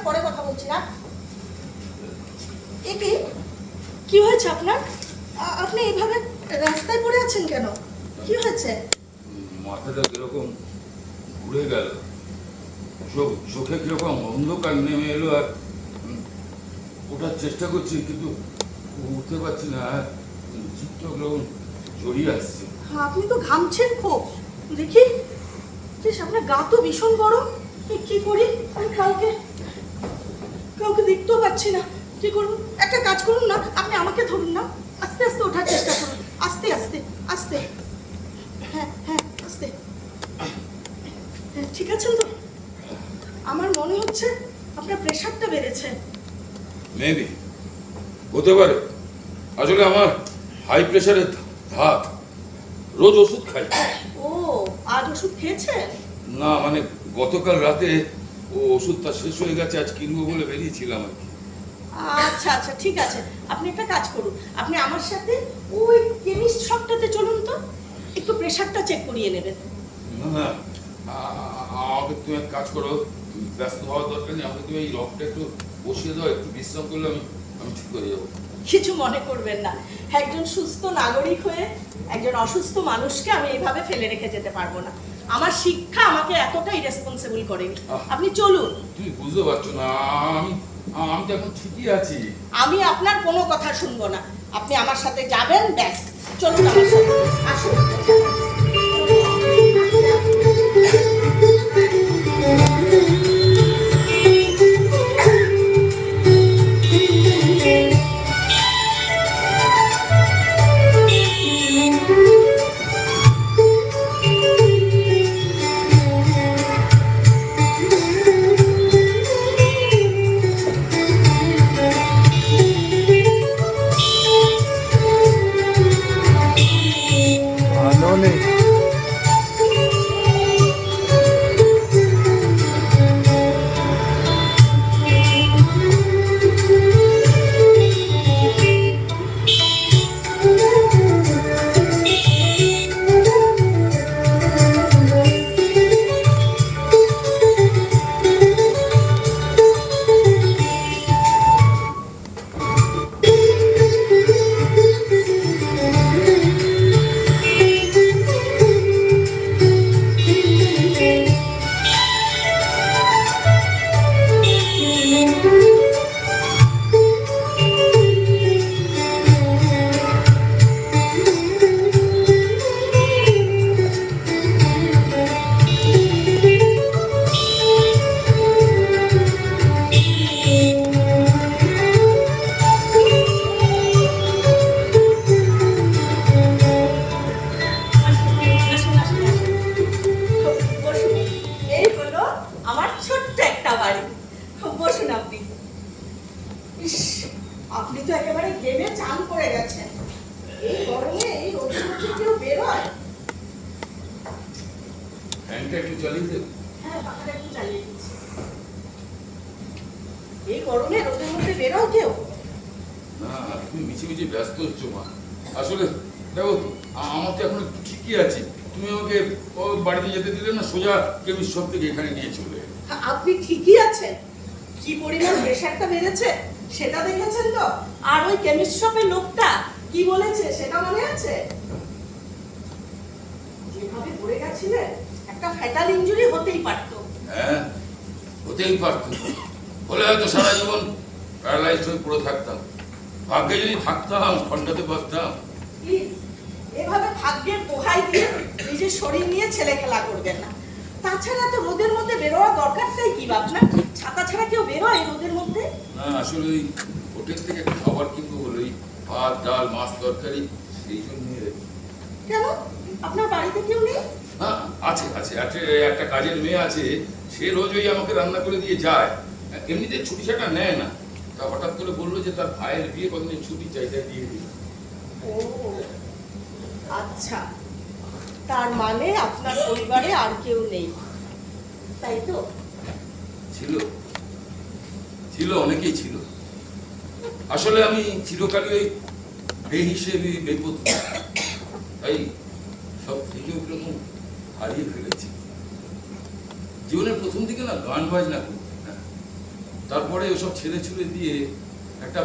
পরে কথা বলছি না। এ কি হয়েছে আপনার? আপনি এইভাবে রাস্তায় পড়ে আছেন কেন? কি হয়েছে? মাথাটা কিরকম ঘুরে গেল, চোখে কিরকম অন্ধকার নেমে এলো, আর ওঠার চেষ্টা করছি কিন্তু উঠতে পারছি না, আর চিত্ত কিরকম জড়িয়ে আসছে। আপনি তো ঘামছেন খুব, দেখি। বেশ, আপনার গা তো ভীষণ গরম। কি করি আমি? কাউকে দেখতেও পাচ্ছি না। কি করুন? একটা কাজ করুন না, আপনি আমাকে ধরুন না। আস্তে আস্তে ওঠার চেষ্টা করুন, আস্তে আস্তে আস্তে। হ্যাঁ হ্যাঁ, আস্তে। হ্যাঁ, ঠিক আছেন তো? আমার মনে হচ্ছে আপনার প্রেশারটা বেড়েছে। মেবি হতে পারে। আসলে আমার হাই প্রেশারের ধাত, রোজ ওষুধ খাই। ও, আজ ওষুধ খেয়েছেন? না, মানে গতকাল রাতে ও ওষুধটা শেষ হয়ে গেছে, আজ কিনবো বলে বেরিয়েছিলাম আর কি। আচ্ছা আচ্ছা, ঠিক আছে। আপনি একটা কাজ করুন, আপনি আমার সাথে ওই কেমিস্ট শপটাতে চলুন তো, একটু প্রেশারটা চেক করিয়ে নেবেন। না না, আমাকে তুমি এক কাজ করো, ব্যস্ত হওয়ার দরকার নেই, আমাকে তুমি এই রকটা একটু বসিয়ে দাও, একটু বিশ্রাম করলে আমি ঠিক হয়ে যাবো। কিছু মনে করবেন না, একজন সুস্থ নাগরিক হয়ে একজন অসুস্থ মানুষকে আমি এইভাবে ফেলে রেখে যেতে পারবো না। আমার শিক্ষা আমাকে এতটাই রেসপন্সিবল করেনি। আপনি চলুন। তুমি বুঝতে পারছো না, আমি আমি তো এখন ঠিকই আছি। আমি আপনার কোনো কথা শুনবো না, আপনি আমার সাথে যাবেন, ব্যাস। চলুন আমার সাথে, আসুন। আপনি তো একেবারে গেমে চান করে গেছেন। এই গরমে এই রোদের মধ্যে কেউ বেরোয়? ফ্যানটা একটু চালিয়ে দেব? হ্যাঁ, পাখাটা একটু চালিয়ে দিচ্ছি। এই গরমে রোদের মধ্যে বেরোয় কেউ? না, তুমি মিছিমিছি ব্যস্ত হচ্ছ মা। আসলে দেখো, আমার তো এখন একটু ঠিকই আছে। তুমি আমাকে বাড়িতে যেতে দিলে না, সোজা কেমিস্ট শপ থেকে এখানে নিয়ে চলে। আপনি ঠিকই আছেন? কি পরিমাণ প্রেশারটা বেড়েছে সেটা দেখেছেন তো? আর ওই কেমিস্ট শপের লোকটা কি বলেছে সেটা মনে আছে? যেভাবে পড়ে গেছিলেন, একটা ফ্যাটাল ইনজুরি হতেই পারতো। হ্যাঁ, হতেই পারতো। বলে হয়তো সারা জীবন প্যারালাইজড হয়ে পড়ে থাকতাম। ভাগ্যে যদি থাকতাম, ঠান্ডাতে বাঁচতাম। প্লিজ, এভাবে ভাগ্যের দোহাই দিয়ে নিজের শরীর নিয়ে ছেলে খেলা করবেন না। তাছাড়া তো রোদের মধ্যে বেরোয়া দরকারটাই কি আপনার? ছাতা ছাড়া কেউ বেরোয় রোদের মধ্যে? না, আসলে ওই হোটেল থেকে খাবার কিনবো বলে ওই ভাত, ডাল, মাছ, তরকারি, সেই জন্য। কেন, আপনার বাড়িতে কেউ নেই? হ্যাঁ, আছে আছে আছে, একটা কাজের মেয়ে আছে, সে রোজ ওই আমাকে রান্না করে দিয়ে যায়। এমনিতে ছুটি ছাটা নেয় না, তা হঠাৎ করে বললো যে তার ভাইয়ের বিয়ে, কতদিন ছুটি চাই, তাই দিয়ে দিল। ও আচ্ছা, তার মানে আপনার পরিবারে আর কেউ নেই, তাই তো? ছিল ছিল, অনেকেই ছিল। আসলে আমি চিরকালই ওই বেহিসেবি বেপত, তাই সব থেকে ওরকম হারিয়ে ফেলেছি। জীবনের প্রথম দিকে না গান বাজনা করতাম, তারপরে ওসব ছেড়ে ছুড়ে দিয়ে একটা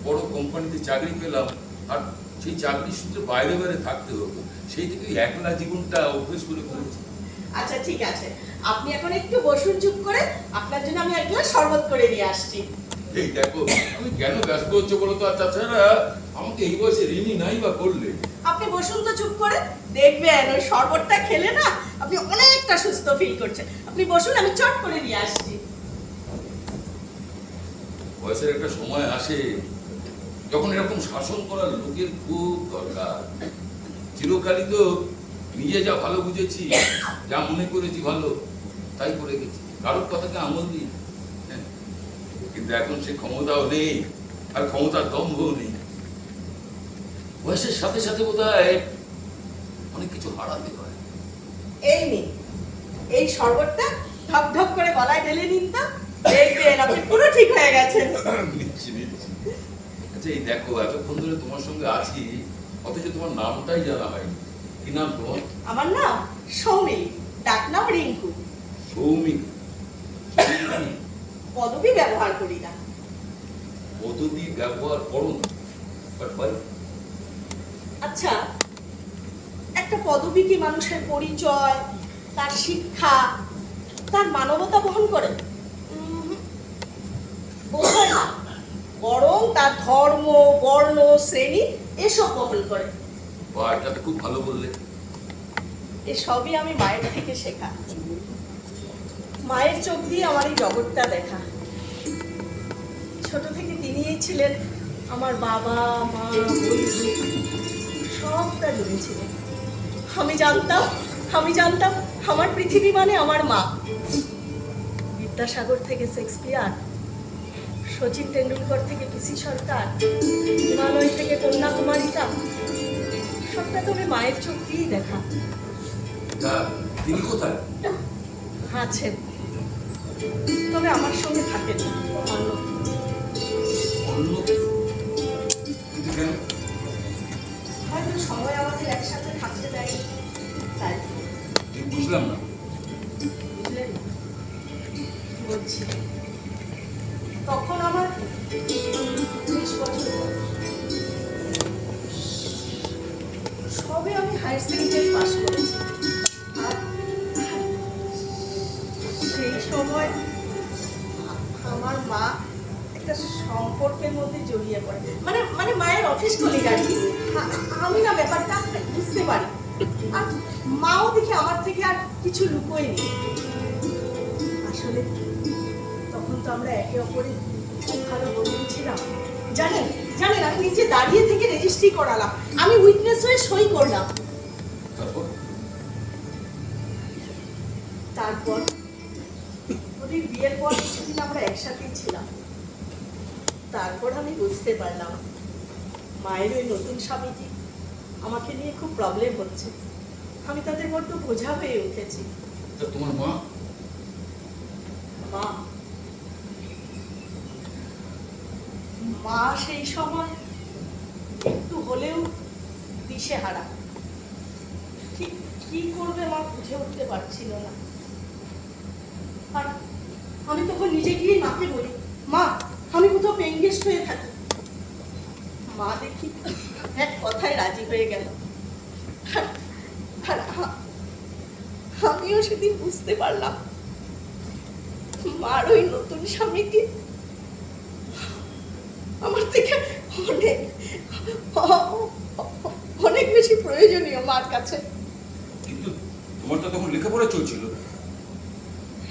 বড় কোম্পানিতে চাকরি পেলাম, আর সেই চাকরি সূত্রে বাইরে বাইরে থাকতে হতো, সেই থেকে একলা জীবনটা অভ্যেস করে ফেলেছি। আচ্ছা ঠিক আছে, আপনি এখন একটু বসুন চুপ করে, আপনার জন্য আমি এক গ্লাস শরবত করে নিয়ে আসছি। এই দেখো আমি কেন ব্যস্ত হচ্ছে বলো তো, আর তাছাড়া আমাকে এই বয়সে ঋণী নাই বা করলে। আপনি বসুন তো চুপ করে, দেখবেন ওই শরবতটা খেলে না আপনি অনেকটা সুস্থ ফিল করছেন। আপনি বসুন, আমি চট করে নিয়ে আসছি। বয়সের একটা সময় আসে যখন এরকম শাসন করার লোকের খুব দরকার। চিরকালই তো নিজে যা ভালো বুঝেছি, যা মনে করেছি ভালো, তাই করে গেছি, কারোর কথাকে আমল দিই। হ্যাঁ, কিন্তু এখন সে ক্ষমতাও নেই, আর ক্ষমতার দম্ভও নেই। বয়সের সাথে সাথে বোধহয় অনেক কিছু হারাতে হয়। এই নিন, এই শরবতটা ঢক ঢক করে গলায় ঢেলে নিন তো, দেখবেন আপনি পুরো ঠিক হয়ে গেছেন। নিচ্ছি নিচ্ছি। আচ্ছা এই দেখো, এতক্ষণ ধরে তোমার সঙ্গে আছি, অথচ তোমার নামটাই জানা হয়নি। কি নাম তোমার? আমার নাম সৌমিলি, ডাক নাম রিঙ্কু। সৌমিক? পদবী ব্যবহার করি না। পদবী ব্যবহার করো না, বাট ভাই আচ্ছা, একটা পদবী কি মানুষের পরিচয়, তার শিক্ষা, তার মানবতা বহন করে? বোধহয় না, বরং তার ধর্ম, বর্ণ, শ্রেণী এসব বহন করে। বা এটা তো খুব ভালো বললে। এসবই আমি মায়ের থেকে শেখা। মায়ের চোখ দিয়ে আমার এই জগৎটা দেখা। ছোট থেকে তিনিই ছিলেন আমার বাবা, মা, বন্ধু, সবটা জুড়ে ছিলেন। আমি জানতাম আমার পৃথিবী মানে আমার মা। বিদ্যাসাগর থেকে শেক্সপিয়ার, সচিন টেন্ডুলকর থেকে পিসি সরকার, হিমালয় থেকে কন্যাকুমারিকা, সবটা তো আমি মায়ের চোখ দিয়েই দেখা। তা তিনি কোথায়? আছেন, তবে আমার সঙ্গে থাকেন না, অন্য। অন্য? কিন্তু কেন? হয়তো সময় আমাদের একসাথে থাকতে দেয়, তাই। ঠিক বুঝলাম না। বুঝলেন? বলছি, তখন আমার 19 বছর বয়স। সবে আমি হায়ার সেকেন্ডারি পাস করেছি। আর সেই সময় আমার মা একটা সম্পর্কের মধ্যে জড়িয়ে পড়ে, মানে মানে মায়ের অফিস কলিগ আর কি। আমি না ব্যাপারটা বুঝতে পারি, আর মাও দেখে আমার থেকে আর কিছু লুকোয়নি। আসলে তখন তো আমরা একে অপরের খুব ভালো বন্ধু ছিলাম। জানেন জানেন আমি নিচে দাঁড়িয়ে থেকে রেজিস্ট্রি করালাম, আমি উইটনেস হয়ে সই করলাম। তারপর ওদের বিয়ের পর কিছুদিন আমরা একসাথেই ছিলাম। তারপর আমি বুঝতে পারলাম মায়ের ওই নতুন স্বামীটি আমাকে নিয়ে খুব প্রবলেম হচ্ছে। আমি তাদের বড্ড বোঝা হয়ে উঠেছি। তোমার মা? মা মা সেই সময় একটু হলেও দিশেহারা। ঠিক কি করবে মা বুঝে উঠতে পারছিল না। আর আমি তখন নিজে গিয়ে মাকে বলি, মা আমি কোথাও পেইং গেস্ট হয়ে থাকি। মা দেখি এক কথায় রাজি হয়ে গেল। আর আমিও সেদিন বুঝতে পারলাম মার ওই নতুন স্বামীটি আমার থেকে অনেক অনেক বেশি প্রয়োজনীয় মার কাছে। কিন্তু তোমার তো তখন লেখাপড়া চলছিল।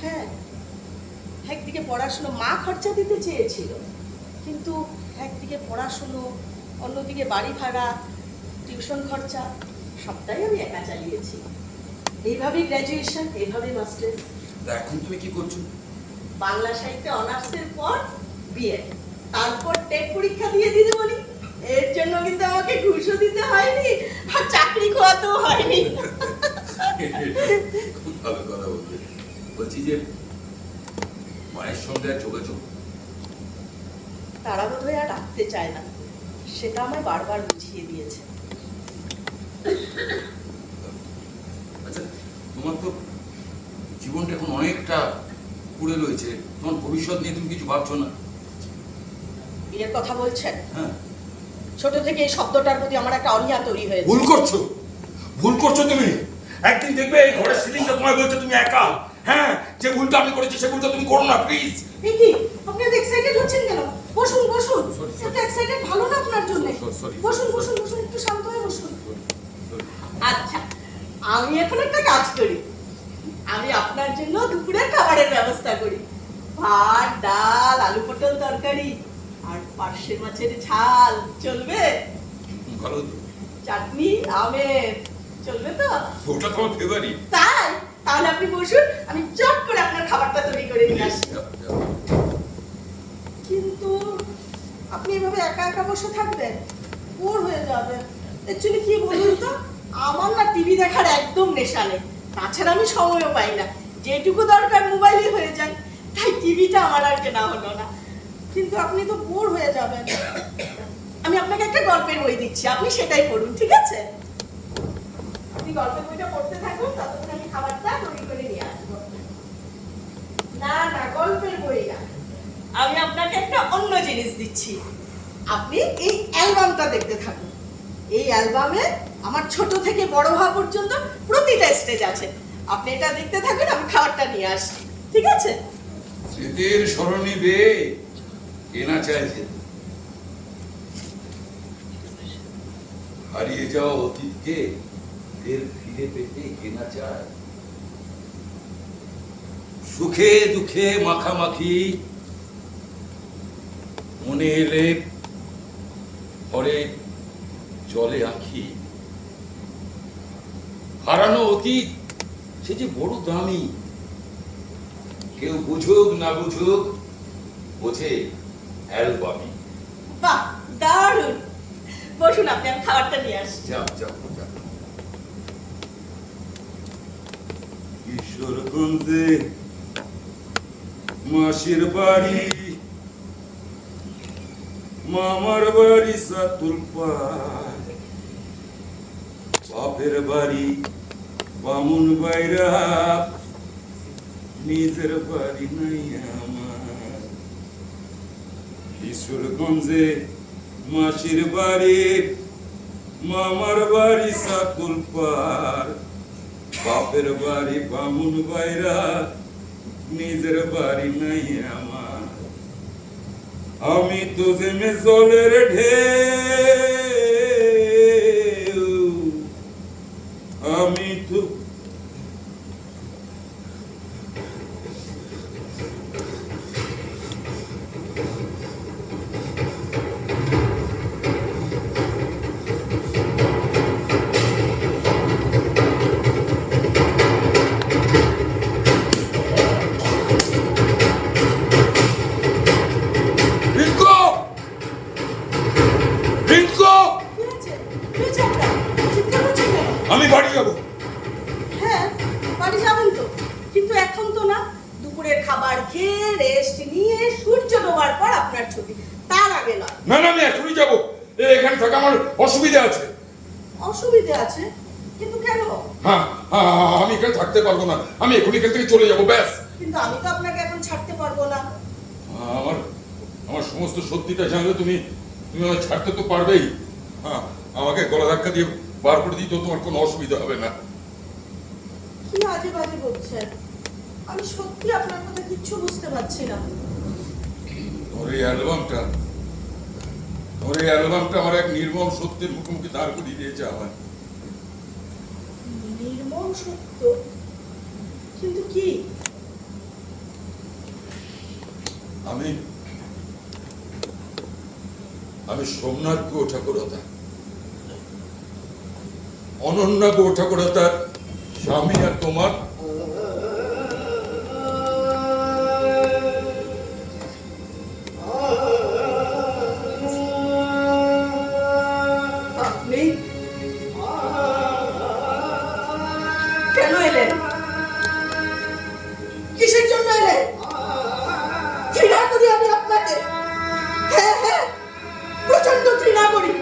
হ্যাঁ, একদিকে পড়াশুনো মা খরচা দিতে চেয়েছিল, কিন্তু একদিকে পড়াশুনো, অন্যদিকে বাড়ি ভাড়া, টিউশন খরচা, সবটাই আমি একা চালিয়েছি। এইভাবেই গ্র্যাজুয়েশন, এইভাবেই মাস্টার্স। এখন তুমি কি করছো? বাংলা সাহিত্যে অনার্সের পর বিএড, তারপর টেট পরীক্ষা দিয়ে দিতে বলি। এর জন্য কিন্তু আমাকে ঘুষও দিতে হয়নি, আর চাকরি খোয়াতেও হয়নি। খুব ভালো কথা বলতে। বলছি যে মায়ের সঙ্গে আর যোগাযোগ? তারা বোধহয় আর রাখতে চায় না, সেটা আমায় বারবার বুঝিয়ে দিয়েছে। আচ্ছা, তোমার তো জীবনটা এখন অনেকটা পড়ে রয়েছে, তোমার ভবিষ্যৎ নিয়ে তুমি কিছু ভাবছো না? বিয়ের কথা বলছেন? হ্যাঁ। ছোট থেকে এই শব্দটার প্রতি আমার একটা অনীহা তৈরি হয়েছে। ভুল করছো, ভুল করছো তুমি। একদিন দেখবে এই ঘরের সিলিংটা তোমায় বলছে তুমি একা। হ্যাঁ, যে ভুলটা আমি করেছি সে ভুলটা তুমি করো না প্লিজ। এই কি আপনি এত এক্সাইটেড হচ্ছেন কেন? বসুন বসুন। এত এক্সাইটেড ভালো না আপনার জন্য। বসুন বসুন বসুন, একটু শান্ত হয়ে বসুন। আচ্ছা, আমি এখন একটা কাজ করি। আমি আপনার জন্য দুপুরের খাবারের ব্যবস্থা করি। ভাত, ডাল, আলু পটল তরকারি আর পার্শে মাছের ঝাল চলবে? ভালো তো। চাটনি আমের চলবে তো? ওটা তোমার ফেভারিট। তাই? তাহলে আপনি বসুন, আমি চট করে আপনার খাবারটা তৈরি করে নিয়ে আসি। কিন্তু আপনি এভাবে একা একা বসে থাকবেন, বোর হয়ে যাবেন। অ্যাকচুয়ালি কি বলুন তো, আমার না টিভি দেখার একদম নেশা নেই। তাছাড়া আমি সময়ও পাই না, যেটুকু দরকার মোবাইলে হয়ে যায়। তাই টিভিটা আমার আর কেনা হলো না। কিন্তু আপনি তো বোর হয়ে যাবেন। আমি আপনাকে একটা গল্পের বই দিচ্ছি, আপনি সেটাই পড়ুন, ঠিক আছে? আপনি গল্পের বইটা পড়তে থাকুন, ততক্ষণ আমি খাবারটা তৈরি করে নিয়ে আসবো। না না, গল্পের বই না, আমি আপনাকে একটা অন্য জিনিস দিচ্ছি। আপনি এই অ্যালবামটা দেখতে থাকুন। এই অ্যালবামে আমার ছোট থেকে বড় হওয়া পর্যন্ত প্রতিটা স্টেজ আছে। আপনি এটা দেখতে থাকুন, আমি খাবারটা নিয়ে আসছি, ঠিক আছে? স্মৃতির স্মরণী বে কেনা চাইছে, হারিয়ে যাওয়া অতীতকে ফের ফিরে পেতে কেনা চায়। সুখে দুঃখে মাখামাখি মনে এলে পরে জলে আঁখি। হারানো অতীত সে যে বড় দামি, কেউ বুঝুক না বুঝুক বোঝে অ্যালবামি। বাহ, দারুণ। বসুন আপনি, আমি খাবারটা নিয়ে আসছি। যাও যাও যাও। কিশোরগঞ্জে মাসির বাড়ি, মামার বাড়ি সাতুলপাড়, বাপের বাড়ি বামুন বাইরা, নিজের বাড়ি নাই আমার। কিশোরগঞ্জে মাসির বাড়ি, মামার বাড়ি সাতুলপাড়, বাপের বাড়ি বামুন বাইরা, নিজের বাড়ি নাই আমার। আমি তো জেমে জলের ঢেউ, আমি তো আমি বাড়ি যাব। হ্যাঁ, বাড়ি যাবেন তো, কিন্তু এখন তো না। দুপুরের খাবার খেয়ে রেস্ট নিয়ে সূর্য ডোবার পর আপনার ছুটি, তার আগে নয়। না না, আমি এখনই যাব। এখানে থাকা আমার অসুবিধা আছে। অসুবিধে আছে? কিন্তু কেন? হ্যাঁ, আমি এখানে থাকতে পারবো না, আমি এখনই এখান থেকে চলে যাবো, ব্যাস। কিন্তু আমি তো আপনাকে এখন ছাড়তে পারবো না। আমার আমার সমস্ত সত্যিটা জানলে তুমি তুমি আমায় ছাড়তে তো পারবেই। হ্যাঁ, আমাকে গলা ধাক্কা দিয়ে বার করে দিই তো তোমার কোনো অসুবিধা হবে না। কি আজে বাজে বলছেন, আমি সত্যি আপনার কথা কিচ্ছু বুঝতে পারছি না। তোর এই অ্যালবামটা আমার এক নির্মম সত্যের মুখোমুখি দাঁড় করিয়ে দিয়েছে আমার। নির্মম সত্য? কিন্তু কি? আমি আমি সোমনাথ গো ঠাকুরতা, অনন্যা গো ঠাকুরতার স্বামী, আর তোমার আপনি কেন এলেন? কিসের জন্য এলেন? ঘৃণা করি আমি আপনাকে। হ্যাঁ হ্যাঁ, প্রচন্ড ঘৃণা করি।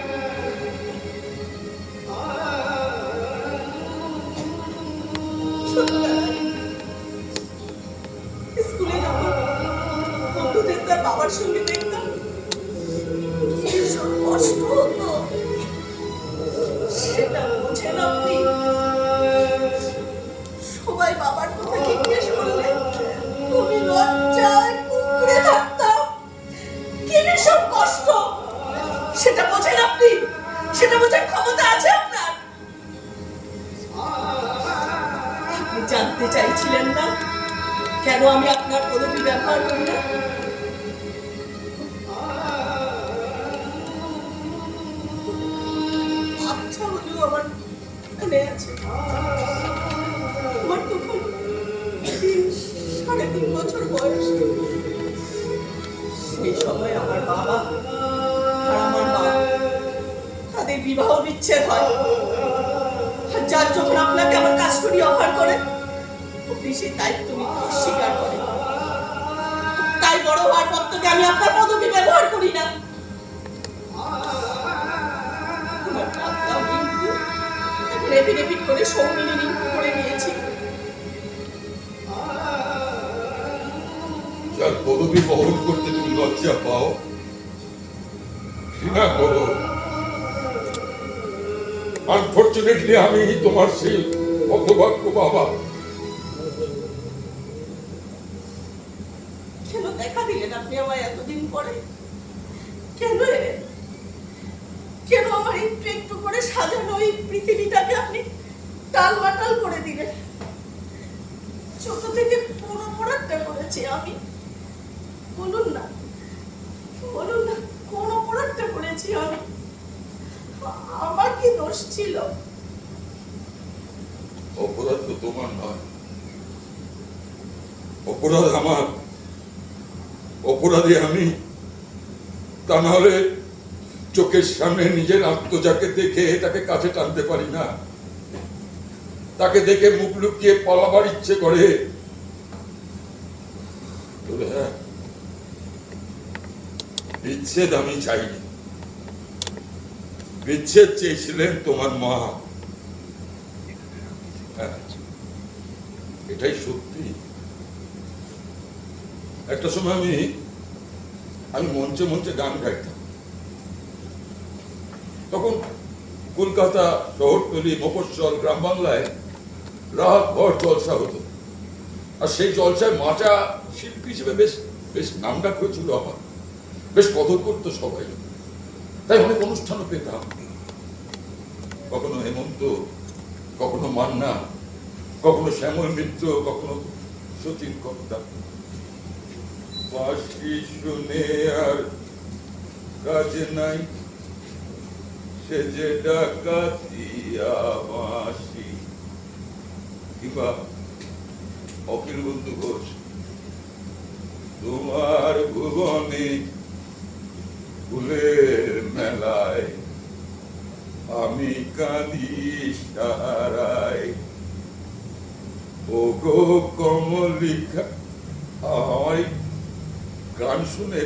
সত্য বাবার সঙ্গে দেখতাম কি সব কষ্ট হতো, সেটা বোঝেন আপনি? সবাই বাবার কথা জিজ্ঞেস করলে তুমি লজ্জায় কুঁকড়ে থাকতাম। কি সব কষ্ট, সেটা বোঝেন আপনি? সেটা বোঝার ক্ষমতা আছে আপনার? আপনি জানতে চাইছিলেন না কেন আমি আপনার পদবি ব্যবহার করি না? আচ্ছা হলেও আমার মনে আছে, আমার তখন 3.5 বছর বয়স। সেই সময় আমার বাবা আর আমার মা তাদের বিবাহ বিচ্ছেদ হয়। যার যখন আপনাকে আমার কাস্টডি অফার করে, আপনি সেই দায়িত্ব নিতে অস্বীকার করেন। তাই বড় হওয়ার পর থেকে আমি আপনার পদবি ব্যবহার করি না। আমার নাম রিঙ্কু, এখন এপিডেপিড করে সৌমিনী রিঙ্কু করে নিয়েছি। যার পদবি বহন করতে তুমি লজ্জা পাও, ঘৃণা করো, আনফরচুনেটলি আমি তোমার সেই হতভাগ্য বাবা। কেন দেখা দিলেন আপনি আমায় এতদিন পরে? কেন এলেন? কেন আমার একটু একটু করে সাজানো এই পৃথিবীটাকে আপনি টালমাটাল করে দিলেন? ছোট থেকে কোন অপরাধটা করেছি আমি? বলুন না, বলুন না, কোন অপরাধটা করেছি আমি? আমার কি দোষ ছিল? অপরাধ তো তোমার নয়, অপরাধ আমার। অপরাধী আমি। তা না হলে চোখের সামনে নিজের আত্মজাকে দেখে তাকে কাছে টানতে পারি না। তাকে দেখে মুখ লুকিয়ে পালাবার ইচ্ছে করে। তবে হ্যাঁ, বিচ্ছেদ আমি চাইনি। বিচ্ছেদ চেয়েছিলেন তোমার মা। হ্যাঁ, এটাই সত্যি। একটা সময় আমি মঞ্চে মঞ্চে গান গাইতাম। তখন কলকাতা, শহরতলি, মফস্বল, গ্রাম বাংলায় রাত ভর জলসা হতো। আর সেই জলসায় মাচা শিল্পী হিসেবে বেশ বেশ নামডাক হয়েছিল আমার। বেশ কদর করতো সবাই। তাই অনেক অনুষ্ঠানও পেতাম। কখনো হেমন্ত, কখনো মান্না, কখনো শ্যামল মিত্র, কখনো সচিন কর্তা। বাঁশি শুনে আর কাজ নাই, সে যে ডাকাতিয়া বাঁশি। কিংবা অখিল বন্ধু ঘোষ, তোমার ভুবনে ফুলের মেলায় আমি কাঁদি সারায়। ও গো কমলিকা। আমার গান শুনে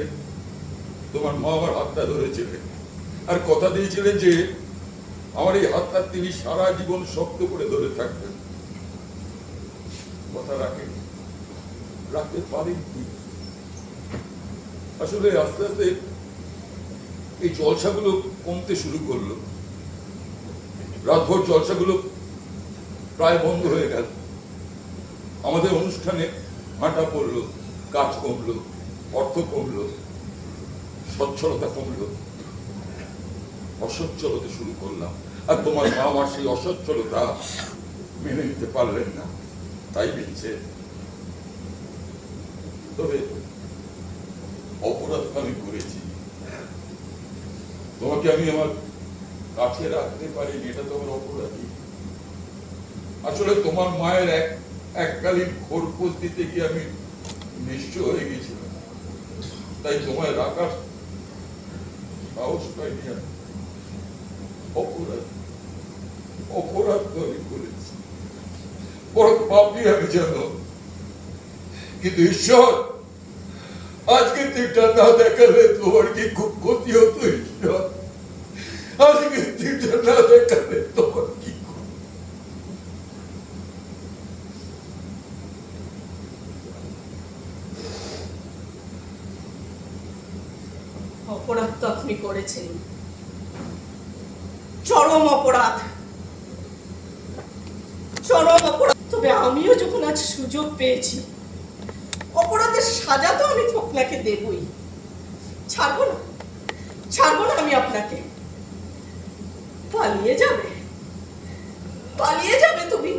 তোমার মা আমার হাতটা ধরেছিলেন আর কথা দিয়েছিলেন যে আমার এই হাতটা তিনি সারা জীবন শক্ত করে ধরে থাকবেন। কথা রাখতে পারেননি। আসলে আস্তে আস্তে এই জলসাগুলো কমতে শুরু করলো। রাতভর জলসাগুলো প্রায় বন্ধ হয়ে গেল। আমাদের অনুষ্ঠানে ভাটা পড়লো, কাজ কমলো, অর্থ কমলো, সচ্ছলতা কমলো, অসচ্ছল হতে শুরু করলাম। আর তোমার মা আমার সেই অসচ্ছলতা মেনে নিতে পারলেন না, তাই মিলছে। তবে অপরাধ আমি করেছি। তোমাকে আমি আমার কাছে রাখতে পারিনি, এটা তোমার অপরাধী। আসলে তোমার মায়ের এককালীন খোরপোশ দিতে গিয়ে আমি নিঃস্ব হয়ে গেছিলাম। তাই তোমায় রাখার সাহস পাইনি। অপরাধ তো আমি করেছি, বড় পাপী আমি জানো। কিন্তু ঈশ্বর, আজকে তীরটা না দেখালে তোমার কি খুব ক্ষতি হতো? ঈশ্বর, আজকে তীরটা না দেখালে তোমার কি? অপরাধ তো আপনি করেছেন, চরম অপরাধ, চরম অপরাধ। তবে আমিও যখন আজ সুযোগ পেয়েছি, অপরাধের সাজা তো আমি আপনাকে দেবই। ছাড়বো না, ছাড়বো না আমি আপনাকে। পালিয়ে যাবে, পালিয়ে যাবে তুমি।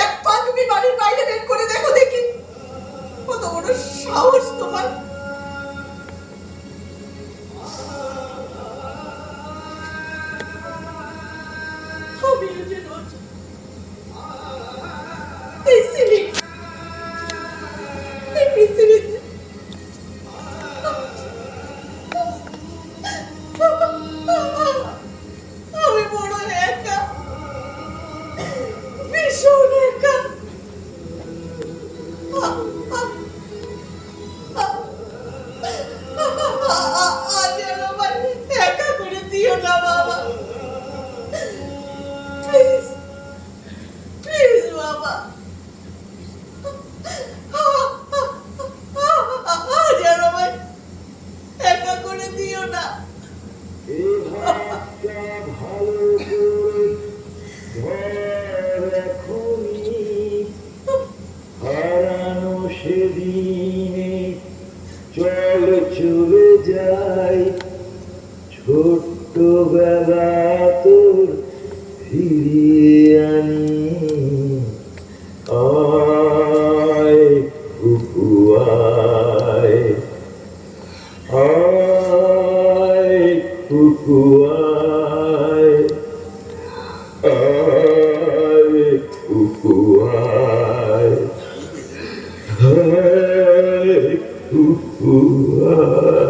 এক পা তুমি বাড়ির বাইরে বের করে দেখো দেখি, কত বড় সাহস তোমার। আমিও যে রোজ এই পৃথিবীতে আমি বড় একা, ভীষণ একা। আজ আর আমায় একা করে দিও না বাবা, প্লিজ প্লিজ বাবা। আজ আর আমায় একা করে দিও না। হারানো সেদিনে চল চলে যাই, ছোট্টবেলা তোর ফিরিয়ে আনি। আয় কুকু আয়, আয় কুকু আয়, আয় কুকু আয়, আয় কুকু আয়।